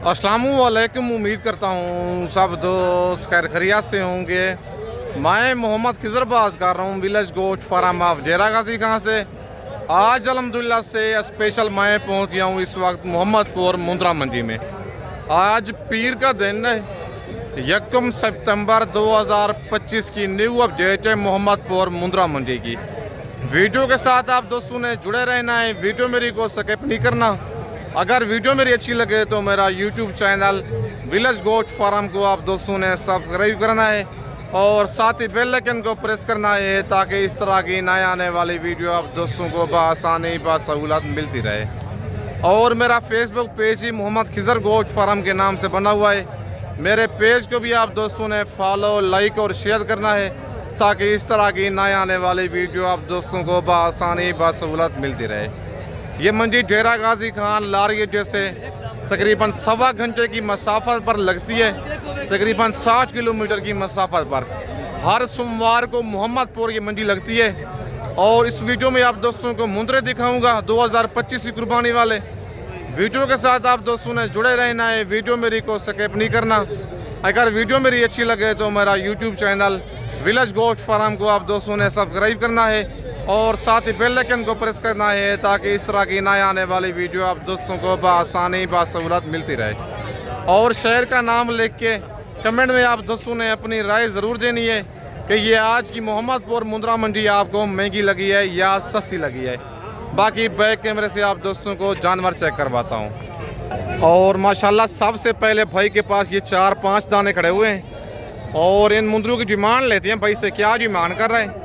अस्सलामुअलैकुम। उम्मीद करता हूँ सब दोस्त खैर खैरियत से होंगे। मैं मोहम्मद खिजर बात कर रहा हूँ विलेज गोट फार्म ऑफ डेरा गाजी खां से। आज अल्हम्दुलिल्लाह से स्पेशल मैं पहुँच गया हूँ इस वक्त मोहम्मदपुर मुंद्रा मंडी में। आज पीर का दिन है, 1 सितंबर 2025 की न्यू अपडेट है मोहम्मदपुर मुंद्रा मंडी की। वीडियो के साथ आप दोस्तों ने जुड़े रहना है, वीडियो मेरी को स्किप नहीं करना। अगर वीडियो मेरी अच्छी लगे तो मेरा YouTube channel village goat farm को आप दोस्तों ने सब्सक्राइब करना है और साथ ही बेल आइकन को प्रेस करना है ताकि इस तरह की नए आने वाली वीडियो आप दोस्तों को बआसानी बासहूलत मिलती रहे। और मेरा फेसबुक पेज ही मोहम्मद खिजर गोट फार्म के नाम से बना हुआ है। मेरे पेज को भी आप दोस्तों ने फॉलो, लाइक और शेयर करना है ताकि इस तरह की नए आने वाली वीडियो आप दोस्तों को बआसानी बासहूलत मिलती रहे। ये मंडी डेरा गाजी खान लारी अड्डे से तकरीबन 1.25 घंटे की मसाफत पर लगती है, तकरीबन 60 किलोमीटर की मसाफत पर। हर सोमवार को मोहम्मदपुर ये मंडी लगती है। और इस वीडियो में आप दोस्तों को मुंद्रे दिखाऊंगा 2025 की कुर्बानी वाले। वीडियो के साथ आप दोस्तों ने जुड़े रहना है, वीडियो मेरी को स्किप नहीं करना। अगर वीडियो मेरी अच्छी लगे तो मेरा YouTube channel village goat farm को आप दोस्तों ने सब्सक्राइब करना है और साथ ही बेल आइकन को प्रेस करना है ताकि इस तरह की नए आने वाली वीडियो आप दोस्तों को बआसानी बासहूलत मिलती रहे। और शहर का नाम लिख के कमेंट में आप दोस्तों ने अपनी राय ज़रूर देनी है कि ये आज की मोहम्मदपुर मुंद्रा मंडी आपको महंगी लगी है या सस्ती लगी है। बाकी बैक कैमरे से आप दोस्तों को जानवर चेक करवाता हूँ। और माशाल्लाह सबसे पहले भाई के पास ये 4-5 दाने खड़े हुए हैं और इन मुंद्रों की डिमांड लेते हैं भाई से, क्या डिमांड कर रहे हैं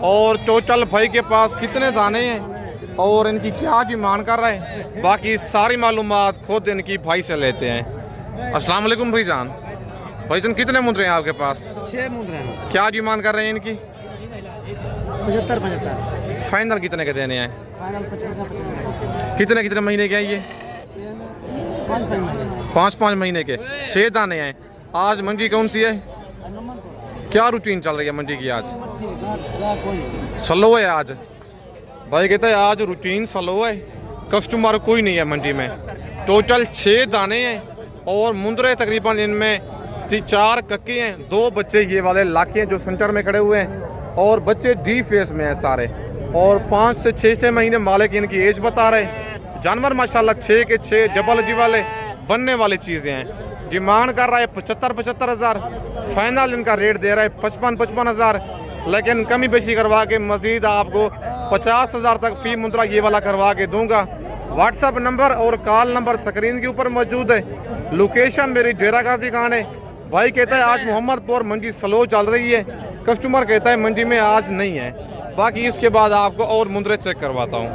और टोटल भाई के पास कितने दाने हैं और इनकी क्या डिमांड कर रहे हैं। बाकी सारी मालूमात खुद इनकी भाई से लेते हैं। अस्सलाम वालेकुम भाईजान। भाईजान कितने मुंद्रे हैं आपके पास? 6 मुंद्रे हैं। क्या डिमांड कर रहे हैं इनकी? 75। फाइनल कितने के देने हैं? फाइनल 55। कितने महीने के हैं ये? 5-5 महीने के 6 दाने हैं। आज मंडी कौन सी है? क्या रूटीन चल रही है मंडी की आज? स्लो है आज। भाई कहता है आज रूटीन स्लो है, कस्टमर कोई नहीं है मंडी में। टोटल 6 दाने हैं और मुंद्रे तकरीबन इनमें 4 कक्के हैं, 2 बच्चे ये वाले लाखे हैं जो सेंटर में खड़े हुए हैं और बच्चे डी फेस में हैं सारे। और 5 से 6 महीने मालिक इनकी एज बता रहे। जानवर माशाल्लाह 6 के 6 डबल जी वाले बनने वाली चीज़ें हैं। डिमांड कर रहा है 75 हज़ार। फाइनल इनका रेट दे रहा है 55 हज़ार, लेकिन कमी बेशी करवा के मज़ीद आपको 50 हज़ार तक फ़ी मुंद्रा ये वाला करवा के दूंगा। व्हाट्सअप नंबर और कॉल नंबर स्क्रीन के ऊपर मौजूद है। लोकेशन मेरी डेरा गाजी खान है। भाई कहता है आज मोहम्मदपुर मंडी स्लो चल रही है, कस्टमर कहता है मंडी में आज नहीं है। बाकी इसके बाद आपको और मुंद्रे चेक करवाता हूँ।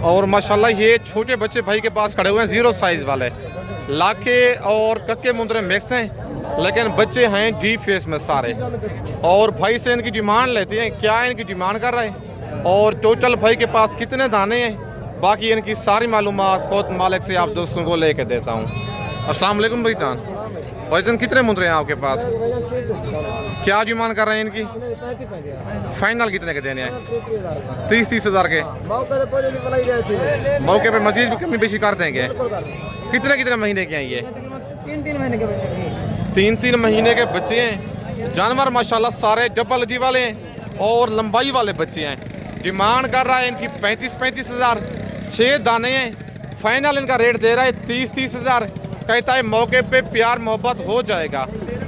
और माशाल्लाह ये छोटे बच्चे भाई के पास खड़े हुए हैं 0 साइज़ वाले। लाखे और कक्के मुंद्रे मिक्स हैं लेकिन बच्चे हैं डी फेस में सारे। और भाई से इनकी डिमांड लेते हैं, क्या इनकी डिमांड कर रहे हैं और टोटल भाई के पास कितने दाने हैं। बाकी इनकी सारी मालूमात खुद मालिक से आप दोस्तों को लेके देता हूँ। अस्सलाम वालेकुम भाईजान। भाईजान कितने मुंद्रे हैं आपके पास? क्या डिमांड कर रहे हैं इनकी? फाइनल कितने के देने हैं? 30 हज़ार के। मौके पे मजीद भी कमी बेशी कर देंगे। कितने महीने के हैं ये? 3 महीने के बच्चे। 3 महीने के बच्चे हैं। जानवर माशाल्लाह सारे डबल जी वाले हैं और लंबाई वाले बच्चे हैं। डिमांड कर रहा है इनकी 35 हज़ार। 6 दाने हैं। फाइनल इनका रेट दे रहा है 30 हज़ार। कहता है मौके पे प्यार मोहब्बत हो जाएगा।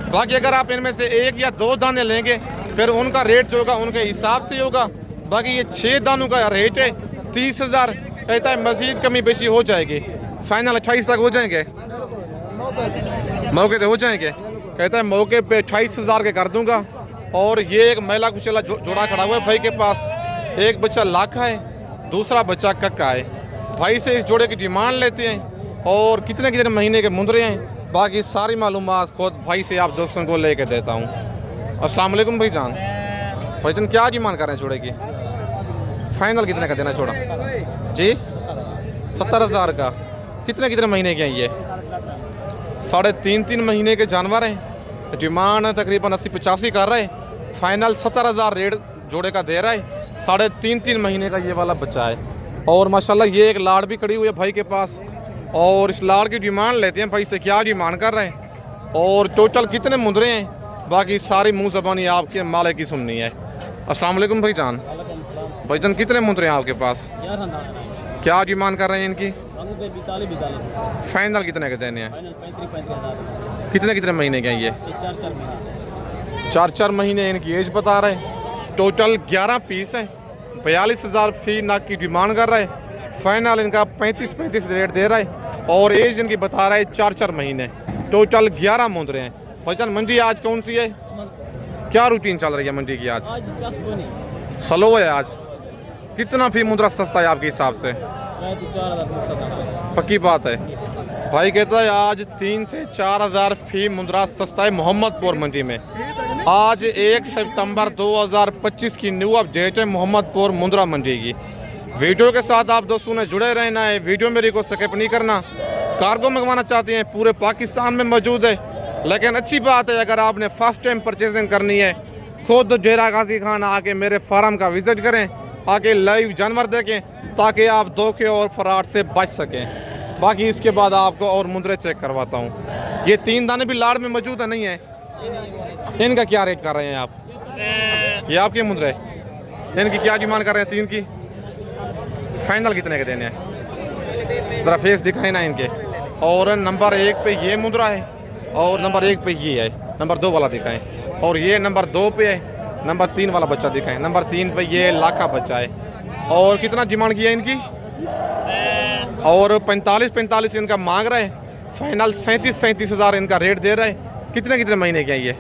बाकी अगर आप इनमें से 1 या 2 दाने लेंगे फिर उनका रेट जो होगा उनके हिसाब से होगा। बाकी ये 6 दानों का रेट है 30 हज़ार। कहता है मज़ीद कमी बेशी हो जाएगी। फाइनल 28 तक हो जाएंगे, मौके पे हो जाएंगे। कहता है मौके पे 28 हज़ार के कर दूंगा। और ये एक महिला कुचला जोड़ा खड़ा हुआ है भाई के पास। एक बच्चा लाखा है, दूसरा बच्चा कक्का है। भाई से इस जोड़े की डिमांड लेते हैं और कितने महीने के मुंद्रे हैं। बाकी सारी मालूमात खुद भाई से आप दोस्तों को लेके देता हूँ। अस्सलाम वालेकुम भाईजान। भाईजान क्या डिमांड कर रहे हैं जोड़े की? फाइनल कितने का देना जोड़ा जी? 70 हज़ार का। कितने महीने के हैं ये? 3.5 महीने के जानवर हैं। डिमांड तकरीबन 80-85 कर रहे हैं। फाइनल 70 हज़ार रेट जोड़े का दे रहा है। 3.5 महीने का ये वाला बच्चा है। और माशाल्लाह ये एक लाड़ भी खड़ी हुई है भाई के पास। और इस लाल की डिमांड लेते हैं भाई से, क्या डिमांड कर रहे हैं और टोटल कितने मुंदरे हैं, बाकी सारी मुंह ज़बानी आपके माले की सुननी है। अस्सलाम वालेकुम भाईजान। भाईजान कितने मुंदरे हैं आपके पास, क्या डिमांड कर रहे हैं इनकी? फाइनल कितने के देने हैं? कितने कितने महीने के हैं ये? 4 महीने इनकी एज बता रहे हैं। टोटल 11 पीस हैं, 42,000 फी नाक की डिमांड कर रहे हैं। फाइनल इनका 35 रेट दे रहा है और एज इनकी बता रहा है 4 महीने। टोटल 11 मुंदरे हैं। भाईजान मंडी आज कौन सी है, क्या रूटीन चल रही है मंडी की? आज स्लो है। आज कितना फी मुंदरा सस्ता है आपके हिसाब से? पक्की बात है। भाई कहता है आज 3 से 4,000 फी मुंदरा सस्ता है मोहम्मदपुर मंडी में। आज 1 सितंबर 2025 की न्यू अपडेट है मोहम्मदपुर मुंदरा मंडी की। वीडियो के साथ आप दोस्तों ने जुड़े रहना है, वीडियो मेरी को स्किप नहीं करना। कार्गो मंगवाना चाहते हैं पूरे पाकिस्तान में मौजूद है, लेकिन अच्छी बात है अगर आपने फर्स्ट टाइम परचेजिंग करनी है, खुद डेरा गाजी खान आके मेरे फार्म का विजिट करें, आके लाइव जानवर देखें ताकि आप धोखे और फ्रॉड से बच सकें। बाकी इसके बाद आपको और मुंदरे चेक करवाता हूँ। ये 3 दाने भी लाड़ में मौजूद है, नहीं है? इनका क्या रेट कर रहे हैं आप? ये आपके मुंदरे, इनकी क्या डिमांड कर रहे हैं 3 की? फाइनल कितने के देने हैं? ज़रा फेस दिखाए ना इनके। और नंबर 1 पे ये मुंदरा है और नंबर 1 पे ये है। नंबर 2 वाला दिखाएं और ये नंबर 2 पे है। नंबर 3 वाला बच्चा दिखाएं। नंबर 3 पे ये लाखा बच्चा है। और कितना डिमांड किया इनकी? और 45 इनका मांग रहा है। फाइनल 37,000 इनका रेट दे रहा है। कितने कितने महीने के हैं ये?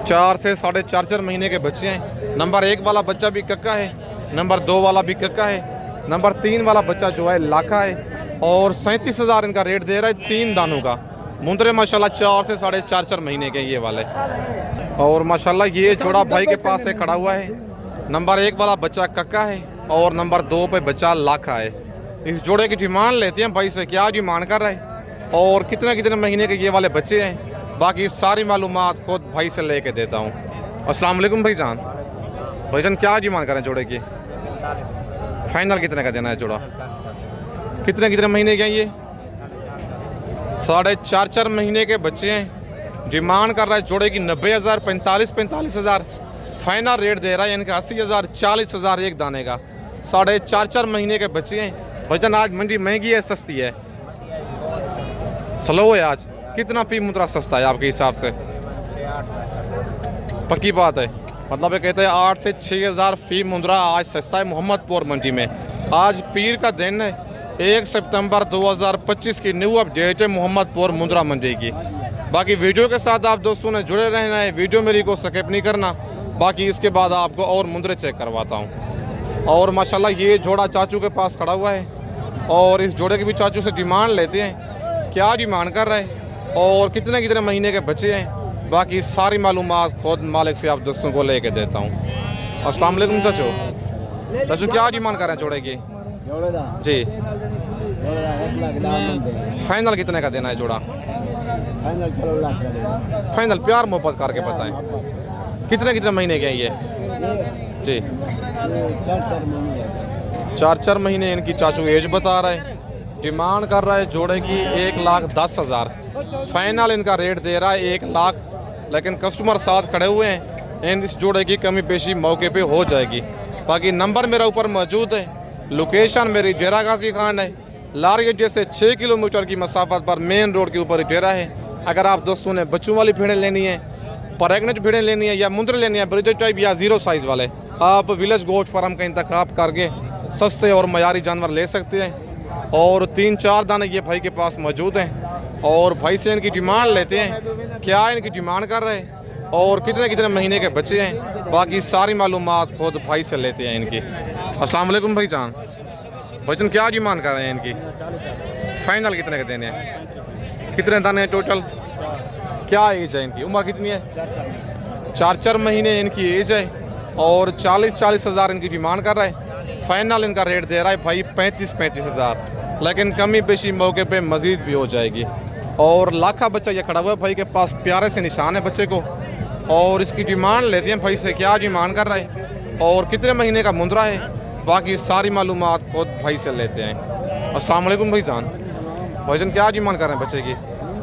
4 से 4.5 महीने के बच्चे हैं। नंबर 1 वाला बच्चा भी कक्का है, नंबर 2 वाला भी कक्का है, नंबर 3 वाला बच्चा जो है लाखा है और 37,000 इनका रेट दे रहा है 3 दानों का। मुंदरे माशाल्लाह 4 से 4.5 महीने के ये वाले। और माशाल्लाह ये जोड़ा भाई के पास है खड़ा हुआ है। नंबर 1 वाला बच्चा कक्का है और नंबर 2 पे बच्चा लाखा है। इस जोड़े की डिमांड लेते हैं भाई से, क्या डिमांड कर रहा है और कितने कितने महीने के ये वाले बच्चे हैं। बाकी सारी मालूमात खुद भाई से लेके देता हूँ। अस्सलाम वालेकुम भाईजान। भाईजान क्या डिमांड करें जोड़े की? फाइनल कितने का देना है जोड़ा? कितने कितने महीने के हैं ये? 4.5 महीने के बच्चे हैं। डिमांड कर रहा है जोड़े की 90,000, 45,000। फाइनल रेट दे रहा है इनका 80,000, 40,000 एक दाने का। 4.5 महीने के बच्चे हैं। भाईजान आज मंडी महंगी है सस्ती है? स्लो है आज। कितना फी मुंदरा सस्ता है आपके हिसाब से? पक्की बात है, मतलब ये कहते हैं 8 से 6,000 फी मुंदरा आज सस्ता है मोहम्मदपुर मंडी में। आज पीर का दिन है, 1 सितंबर 2025 की न्यू अपडेट है मोहम्मदपुर मुंदरा मंडी की। बाकी वीडियो के साथ आप दोस्तों ने जुड़े रहना है, वीडियो मेरी को स्किप नहीं करना। बाकी इसके बाद आपको और मुंदरे चेक करवाता हूँ। और माशाल्लाह ये जोड़ा चाचू के पास खड़ा हुआ है और इस जोड़े की भी चाचू से डिमांड लेते हैं, क्या डिमांड कर रहे हैं और कितने कितने महीने के बच्चे हैं। बाकी सारी मालूमात खुद मालिक से आप दोस्तों को लेके देता हूँ। अस्सलाम वालेकुम चाचू। चाचू क्या डिमांड कर रहे हैं जोड़े की? जी फाइनल कितने का देना है जोड़ा? फाइनल प्यार मोहब्बत करके बताएं। कितने कितने महीने के हैं ये? जी 4 महीने इनकी चाचू एज बता रहा है। डिमांड कर रहा है जोड़े की 1,10,000। फाइनल इनका रेट दे रहा है 1 लाख, लेकिन कस्टमर साथ खड़े हुए हैं। इन इस जोड़े की कमी पेशी मौके पे हो जाएगी। बाकी नंबर मेरा ऊपर मौजूद है। लोकेशन मेरी डेरा गाजी खान है। लारगेट से 6 किलोमीटर की मसाफत पर मेन रोड के ऊपर डेरा है। अगर आप दोस्तों ने बच्चों वाली भेड़ें लेनी है, प्रेग्नेंट भेड़ें लेनी है या मुंदरे लेनी है ब्रीडर टाइप या 0 साइज़ वाले, आप विलेज गोट फार्म का इंतखाब करके सस्ते और मयारी जानवर ले सकते हैं। और 3-4 दाने ये भाई के पास मौजूद हैं और भाई से इनकी डिमांड लेते हैं, क्या इनकी डिमांड कर रहे हैं और कितने कितने महीने के बच्चे हैं। बाकी सारी मालूमात खुद भाई से लेते हैं इनकी। अस्सलाम वालेकुम भाईजान। भाईजान क्या डिमांड कर रहे हैं इनकी? फाइनल कितने के देने हैं? कितने दाने हैं टोटल? क्या एज है इनकी? उम्र कितनी है? 4 महीने इनकी एज है और 40,000 इनकी डिमांड कर रहा है। फाइनल इनका रेट दे रहा है भाई 35,000, लेकिन कमी पेशी मौके पे मज़ीद भी हो जाएगी। और लाखा बच्चा ये खड़ा हुआ है भाई के पास, प्यारे से निशान है बच्चे को। और इसकी डिमांड लेते हैं भाई से, क्या डिमांड कर रहा है और कितने महीने का मुंदरा है। बाकी सारी मालूमात खुद भाई से लेते हैं। अस्सलाम वालेकुम भाईजान। भाईजान क्या डिमांड कर रहे हैं बच्चे की?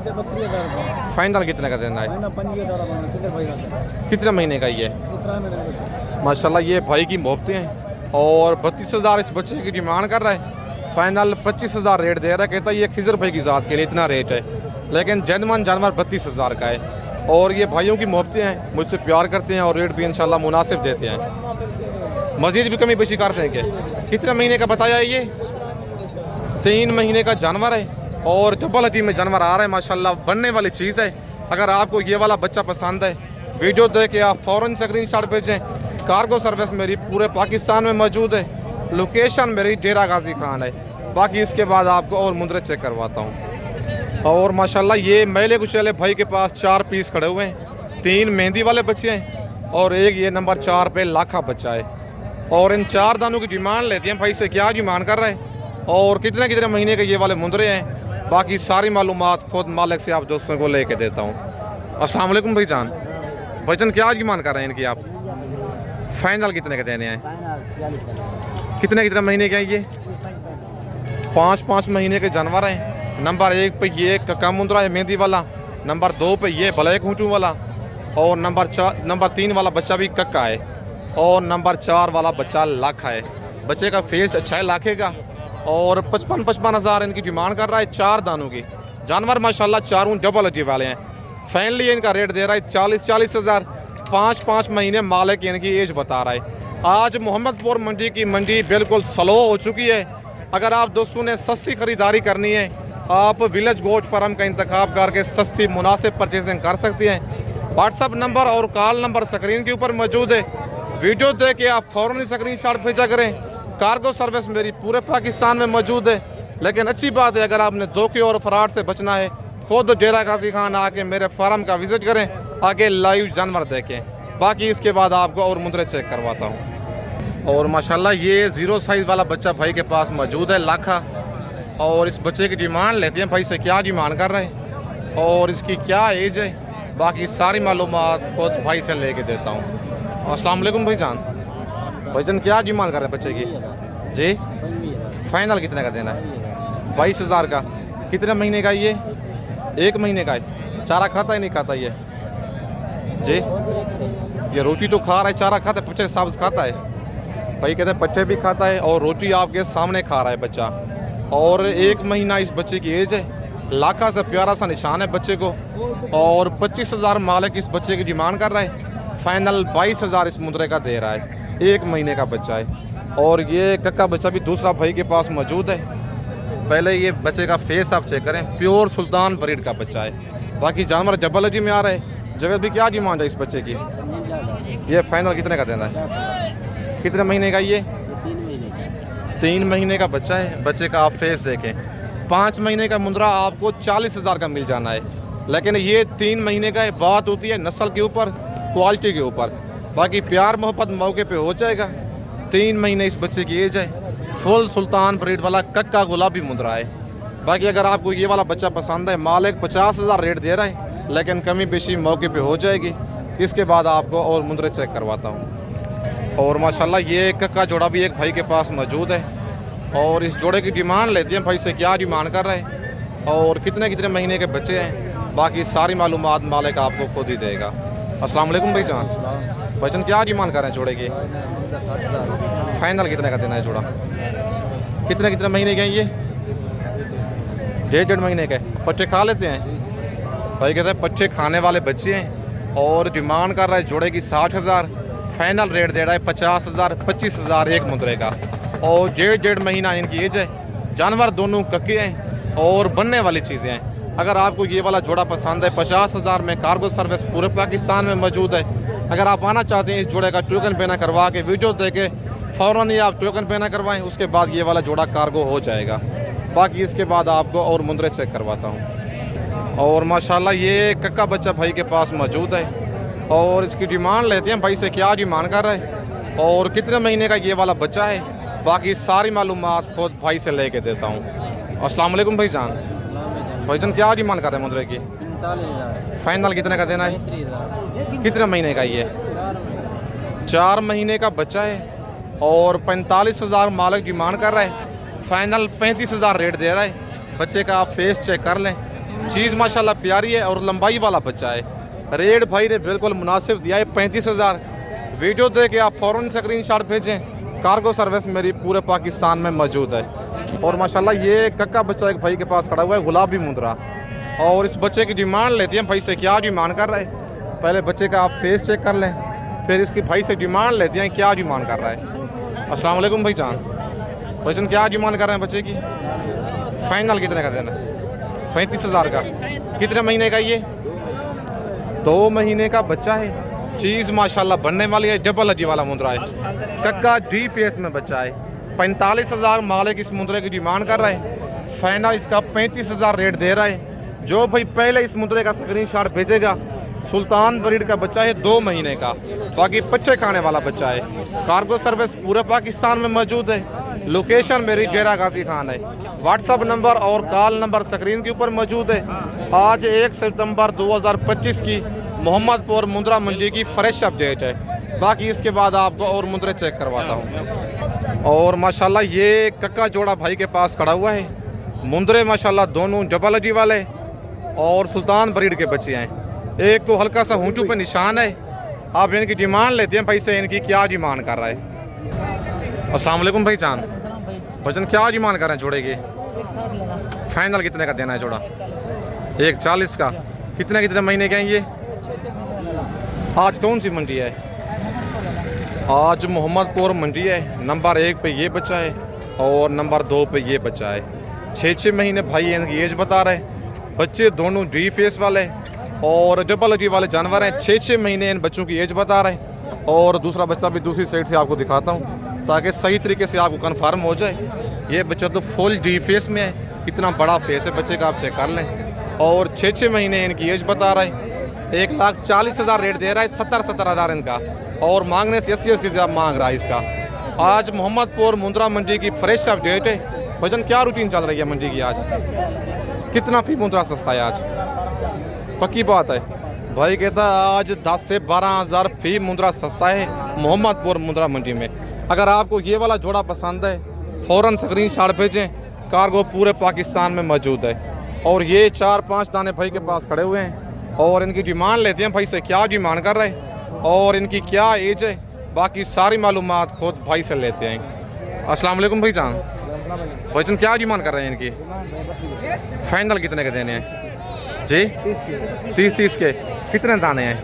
32,000 फाइनल कितने का देना है? 25,000 किधर भाई का कितने महीने का ये? 17 महीने माशाल्लाह ये भाई की मोहब्बतें हैं और 32,000 इस बच्चे की डिमांड कर रहा है। फाइनल 25,000 रेट दे रहा है। कहता है ये खिजर भाई की ज़ात के लिए इतना रेट है, लेकिन जेन्युइन जानवर 32,000 का है। और ये भाइयों की मोहब्बतें हैं, मुझसे प्यार करते हैं और रेट भी इंशाल्लाह मुनासिब देते हैं। मज़ीद भी कमी बेशी करते हैं कि कितने महीने का बताया ये? 3 महीने का जानवर है और डबल हड्डी में जानवर आ रहा है माशाल्लाह, बनने वाली चीज़ है। अगर आपको ये वाला बच्चा पसंद है, वीडियो देख के आप फ़ौरन स्क्रीनशॉट भेजें। कार्गो सर्विस मेरी पूरे पाकिस्तान में मौजूद है। लोकेशन मेरी डेरा गाजी खान है। बाकी इसके बाद आपको और मुंदरे चेक करवाता हूँ। और माशाल्लाह ये मेले कुचले भाई के पास 4 पीस खड़े हुए हैं। 3 मेहंदी वाले बच्चे हैं और एक ये नंबर 4 पे लाखा बच्चा है। और इन 4 दानों की डिमांड लेते हैं भाई से, क्या डिमांड कर रहे हैं और कितने कितने महीने के ये वाले मुंदरे हैं। बाकी सारी मालूमात खुद मालिक से आप दोस्तों को लेके देता हूँ। अस्सलाम वालेकुम भाईजान। भाईजान क्या डिमांड कर रहे हैं इनकी आप? फाइनल कितने के देने हैं? कितने कितने महीने के हैं ये? 5 महीने के जानवर हैं। नंबर 1 पे ये कक्का मुंदरा है मेहंदी वाला, नंबर 2 पे ये ब्लैक हूटू वाला, और नंबर 3 वाला बच्चा भी कक्का है, और नंबर 4 वाला बच्चा लाखा है। बच्चे का फेस अच्छा है लाखे का और 55 हज़ार इनकी डिमांड कर रहा है 4 दानों की। जानवर माशाल्लाह चारों डबल हड्डी वाले हैं। फाइनली इनका रेट दे रहा है 40 हज़ार। 5 महीने मालिक इनकी एज बता रहा है। आज मोहम्मदपुर मंडी की मंडी बिल्कुल स्लो हो चुकी है। अगर आप दोस्तों ने सस्ती ख़रीदारी करनी है, आप विलेज गोट फार्म का इंतखाब करके सस्ती मुनासिब परचेजिंग कर सकते हैं। व्हाट्सअप नंबर और कॉल नंबर स्क्रीन के ऊपर मौजूद है। वीडियो देख के आप फ़ौरन स्क्रीनशॉट भेजा करें। कार्गो सर्विस मेरी पूरे पाकिस्तान में मौजूद है, लेकिन अच्छी बात है अगर आपने धोखे और फ्रॉड से बचना है, खुद डेरा गाजी खान आके मेरे फार्म का विज़िट करें, आगे लाइव जानवर देखें। बाकी इसके बाद आपको और मुंदरे चेक करवाता हूँ। और माशाल्लाह ये 0 साइज़ वाला बच्चा भाई के पास मौजूद है लाखा। और इस बच्चे की डिमांड लेते हैं भाई से, क्या डिमांड कर रहे हैं और इसकी क्या एज है। बाकी सारी मालूमात खुद भाई से लेके देता हूँ। अस्सलाम वालेकुम भाईजान। भाईजान क्या डिमांड कर रहे हैं बच्चे की? जी फाइनल कितने का देना है? 22,000 का। कितने महीने का ये? 1 महीने का है। चारा खाता है नहीं खाता ये? जी ये रोटी तो खा रहा है, चारा खाता है, पट्टे साब्ज खाता है। भाई कहते हैं पट्टे भी खाता है और रोटी आपके सामने खा रहा है बच्चा। और 1 महीना इस बच्चे की एज है। लाखा से प्यारा सा निशान है बच्चे को। और 25,000 मालिक इस बच्चे की डिमांड कर रहा है। फाइनल 22,000 इस मुंदरे का दे रहा है। 1 महीने का बच्चा है। और ये कक्का बच्चा भी दूसरा भाई के पास मौजूद है। पहले ये बच्चे का फेस आप चेक करें, प्योर सुल्तान ब्रीड का बच्चा है। बाकी जानवर जबल हड्डी में आ रहा है। जवेद भी क्या डिमांड है इस बच्चे की? ये फाइनल कितने का देना है? कितने महीने का ये? 3 महीने का बच्चा है। बच्चे का आप फेस देखें। 5 महीने का मुंदरा आपको 40,000 का मिल जाना है, लेकिन ये 3 महीने का है। बात होती है नस्ल के ऊपर, क्वालिटी के ऊपर। बाकी प्यार मोहब्बत मौके पे हो जाएगा। 3 महीने इस बच्चे की एज है। फुल सुल्तान ब्रीड वाला कक्का गुलाबी मुंदरा है। बाकी अगर आपको ये वाला बच्चा पसंद है, मालिक 50,000 रेट दे रहा है, लेकिन कमी बेशी मौके पे हो जाएगी। इसके बाद आपको और मुंदरे चेक करवाता हूँ। और माशाल्लाह ये कक्का जोड़ा भी एक भाई के पास मौजूद है। और इस जोड़े की डिमांड लेते हैं भाई से, क्या डिमांड कर रहे हैं और कितने कितने महीने के बच्चे हैं। बाकी सारी मालूमात मालिक आपको खुद ही देगा। अस्सलाम वालेकुम भाईजान। भाईजान क्या डिमांड कर रहे हैं जोड़े की? फाइनल कितने का देना है जोड़ा? कितने कितने महीने के हैं ये? 1.5 महीने के। पट्टे खा लेते हैं? भाई कहते हैं पट्टे खाने वाले बच्चे हैं। और डिमांड कर रहा है जोड़े की 60,000। फाइनल रेट दे रहा है 50,000। 25,000 एक मुंदरे का। और 1.5 महीना इनकी एज है। जानवर दोनों कक्के हैं और बनने वाली चीज़ें हैं। अगर आपको ये वाला जोड़ा पसंद है, 50,000 में कार्गो सर्विस पूरे पाकिस्तान में मौजूद है। अगर आप आना चाहते हैं इस जोड़े का टोकन पेना करवा के, वीडियो दे के फ़ौरन ही आप टोकन पेना करवाएं, उसके बाद ये वाला जोड़ा कार्गो हो जाएगा। बाकी इसके बाद आपको और मुंदरे चेक करवाता हूँ। और माशाल्लाह ये कक्का बच्चा भाई के पास मौजूद है। और इसकी डिमांड लेते हैं भाई से, क्या डिमांड कर रहे हैं और कितने महीने का ये वाला बच्चा है। बाकी सारी मालूमात खुद भाई से लेके देता हूँ। अस्सलाम वालेकुम भाईजान। भाईजान क्या डिमांड कर रहे हैं मुंदरे की? 45,000। फाइनल कितने का देना है? 33,000। कितने महीने का ये? 4 महीने का बच्चा है। और 45,000 मालिक डिमांड कर रहा है। फाइनल 35,000 रेट दे रहा है। बच्चे का आप फेस चेक कर लें, चीज़ माशाल्लाह प्यारी है और लंबाई वाला बच्चा है। रेट भाई ने बिल्कुल मुनासिब दिया है 35,000। वीडियो दे के आप फ़ौरन स्क्रीनशॉट भेजें। कार्गो सर्विस मेरी पूरे पाकिस्तान में मौजूद है। और माशाल्लाह ये कक्का बच्चा एक भाई के पास खड़ा हुआ है, गुलाबी मुंद्रा। और इस बच्चे की डिमांड लेते हैं भाई से, क्या डिमांड कर रहा है। पहले बच्चे का आप फेस चेक कर लें, फिर इसकी भाई से डिमांड लेते हैं क्या डिमांड कर रहा है। अस्सलाम वालेकुम भाई जान, भाईजान क्या डिमांड कर रहे हैं बच्चे की? फाइनल कितने का देना है? 35,000 का। कितने महीने का ये? 2 महीने का बच्चा है। चीज़ माशाल्लाह बनने वाली है, डबल अजी वाला मुंद्रा है। कक्का डी फेस में बच्चा है। 45,000 मालिक इस मुंद्रे की डिमांड कर रहा है। फाइनल इसका 35,000 रेट दे रहा है। जो भाई पहले इस मुंद्रे का स्क्रीनशॉट भेजेगा, सुल्तान ब्रीड का बच्चा है, 2 महीने का, बाकी पच्चे खाने वाला बच्चा है। कार्गो सर्विस पूरे पाकिस्तान में मौजूद है। लोकेशन मेरी डेरा गाजी खान है। व्हाट्सअप नंबर और कॉल नंबर स्क्रीन के ऊपर मौजूद है। आज 1 सितंबर 2025 की मोहम्मदपुर मुंद्रा मंडी की फ्रेश अपडेट है। बाकी इसके बाद आपको और मुंद्रे चेक करवाता हूँ। और माशाल्लाह ये कक्का जोड़ा भाई के पास खड़ा हुआ है। मुंद्रे माशाल्लाह दोनों डबल अजी वाले और सुल्तान ब्रीड के बच्चे हैं। एक को हल्का सा होंठों पे निशान है। आप इनकी डिमांड लेते हैं भाई से, इनकी क्या डिमांड कर रहा है? अस्सलाम वालेकुम भाई जान, वजन क्या डिमांड कर रहे हैं जोड़े की? फाइनल कितने का देना है जोड़ा? 140 का। कितने महीने के हैं ये? आज कौन सी मंडी है? आज मोहम्मदपुर मंडी है। नंबर 1 पे ये बच्चा है और नंबर 2 पे ये बच्चा है। 6 महीने भाई इनकी एज बता रहे हैं। बच्चे दोनों डी फेस वाले और डबल अजी वाले जानवर हैं। 6 महीने इन बच्चों की एज बता रहे हैं। और दूसरा बच्चा भी दूसरी साइड से आपको दिखाता हूँ ताकि सही तरीके से आपको कन्फर्म हो जाए। ये बच्चा तो फुल डी फेस में है। कितना बड़ा फेस है बच्चे का आप चेक कर लें। और 6 महीने इनकी एज बता रहा है। 1,40,000 रेट दे रहा है, 70,000 इनका, और मांगने से 80 हज़ार मांग रहा है इसका। आज मोहम्मदपुर मुंद्रा मंडी की फ्रेश अपडेट है। भजन क्या रूटीन चल रही है मंडी की आज? कितना फी मुंद्रा सस्ता है आज? पक्की बात है भाई कहता है आज 10 से 12,000 फी मुंद्रा सस्ता है मोहम्मदपुर मुंद्रा मंडी में। अगर आपको ये वाला जोड़ा पसंद है फ़ौरन स्क्रीनशॉट भेजें। कार्गो पूरे पाकिस्तान में मौजूद है। और ये 4-5 दाने भाई के पास खड़े हुए हैं और इनकी डिमांड लेते हैं भाई से, क्या डिमांड कर रहे हैं और इनकी क्या एज है। बाकी सारी मालूमात खुद भाई से लेते हैं। अस्सलाम वालेकुम भाई जान, भाईजान क्या डिमांड कर रहे हैं इनकी? फाइनल कितने के देने हैं जी? 30 के। कितने दाने हैं?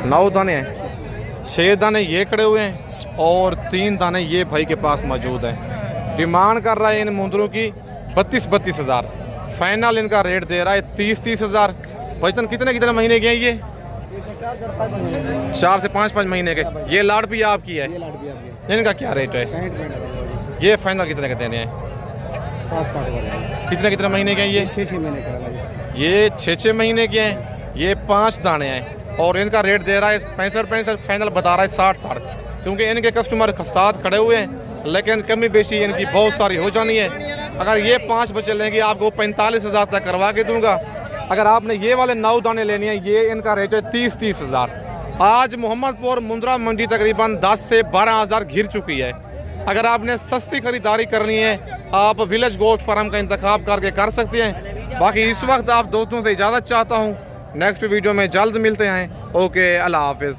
9 दाने हैं। 6 दाने ये खड़े हुए हैं और 3 दाने ये भाई के पास मौजूद हैं। डिमांड कर रहा है इन मुंद्रों की 32 हज़ार। फाइनल इनका रेट दे रहा है 30 हज़ार। भाईजान कितने महीने के हैं ये? 4 से 5 महीने के। ये लाड़ भी आपकी है, इनका क्या रेट है? ये फाइनल कितने के देने हैं? 60 कितने महीने के हैं ये? 6 महीने का। ये 6 महीने के हैं। ये 5 दाने हैं और इनका रेट दे रहा है 65। फाइनल बता रहा है 60। क्योंकि इनके कस्टमर साथ खड़े हुए हैं, लेकिन कमी बेशी इनकी बहुत सारी हो जानी है। अगर ये 5 बच्चे लेंगे आपको 45,000 तक करवा के दूंगा। अगर आपने ये वाले 9 दाने लेने हैं, ये इनका रेट है 30 हज़ार। आज मोहम्मदपुर मुंद्रा मंडी तकरीबन 10 से 12,000 घिर चुकी है। अगर आपने सस्ती खरीदारी करनी है आप विलेज गोट फार्म का इंतखाब करके कर सकते हैं। बाकी इस वक्त आप दोस्तों से इजाज़त चाहता हूँ। नेक्स्ट वीडियो में जल्द मिलते हैं। ओके, अल्लाह हाफिज़।